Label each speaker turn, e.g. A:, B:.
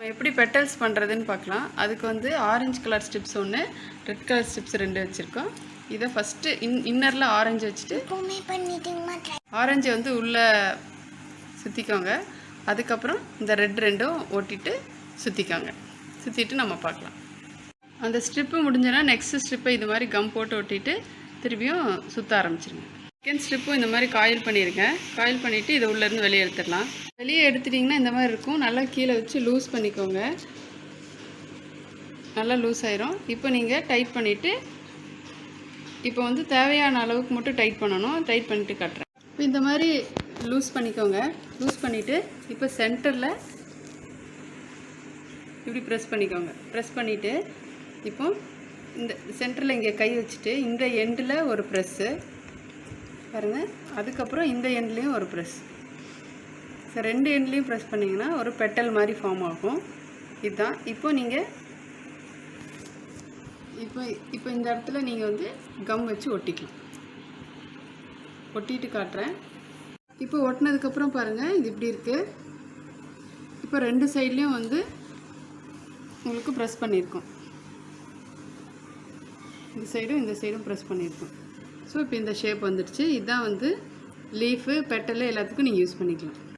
A: எப்படி பெட்டல்ஸ் பண்ணுறதுன்னு பார்க்கலாம். அதுக்கு வந்து ஆரஞ்சு கலர் ஸ்ட்ரிப்ஸ் ஒன்று, ரெட் கலர் ஸ்ட்ரிப்ஸ் 2 வச்சுருக்கோம். இதை ஃபஸ்ட்டு இன்னரில் ஆரஞ்சு வச்சுட்டு ஆரஞ்சு வந்து உள்ளே சுற்றிக்கோங்க. அதுக்கப்புறம் இந்த ரெட் 2ம் ஒட்டிட்டு சுற்றிக்கோங்க. சுற்றிட்டு நம்ம பார்க்கலாம். அந்த ஸ்ட்ரிப்பு முடிஞ்சோன்னா நெக்ஸ்ட்டு ஸ்ட்ரிப்பை இது மாதிரி கம் போட்டு ஒட்டிட்டு திருப்பியும் சுற்ற ஆரம்பிச்சிருங்க. செகண்ட் ஸ்ட்ரிப்பும் இந்த மாதிரி காயில் பண்ணியிருக்கேன். காயில் பண்ணிவிட்டு இதை உள்ளேருந்து வெளியே எடுத்துடலாம். வெளியே எடுத்துட்டிங்கன்னா இந்த மாதிரி இருக்கும். நல்லா கீழே வச்சு லூஸ் பண்ணிக்கோங்க. நல்லா லூஸ் ஆயிரும். இப்போ நீங்கள் டைட் பண்ணிவிட்டு இப்போ வந்து தேவையான அளவுக்கு மட்டும் டைட் பண்ணணும். டைட் பண்ணிவிட்டு காட்டுறேன். இப்போ இந்த மாதிரி லூஸ் பண்ணிக்கோங்க. லூஸ் பண்ணிவிட்டு இப்போ சென்டரில் இப்படி ப்ரெஸ் பண்ணிக்கோங்க. ப்ரெஸ் பண்ணிவிட்டு இப்போ இந்த சென்டரில் இங்கே கை வச்சுட்டு இந்த எண்டில் ஒரு ப்ரெஸ்ஸு பாருங்கள். அதுக்கப்புறம் இந்த எண்ட்லேயும் ஒரு ப்ரெஸ். ஸோ 2 எண்ட்லேயும் ப்ரெஸ் பண்ணிங்கன்னா ஒரு பெட்டல் மாதிரி ஃபார்ம் ஆகும். இதுதான். இப்போ நீங்கள் இப்போ இந்த இடத்துல நீங்கள் வந்து கம் வச்சு ஒட்டிக்கலாம். ஒட்டிட்டு காட்டுறேன். இப்போ ஒட்டினதுக்கப்புறம் பாருங்கள் இது இப்படி இருக்குது. இப்போ 2 சைட்லேயும் வந்து உங்களுக்கு ப்ரெஸ் பண்ணியிருக்கோம். இந்த சைடும் ப்ரெஸ் பண்ணியிருக்கோம். ஸோ இப்போ இந்த ஷேப் வந்துடுச்சு. இதுதான் வந்து லீஃபு பெட்டலு எல்லாத்துக்கும் நீங்கள் யூஸ் பண்ணிக்கலாம்.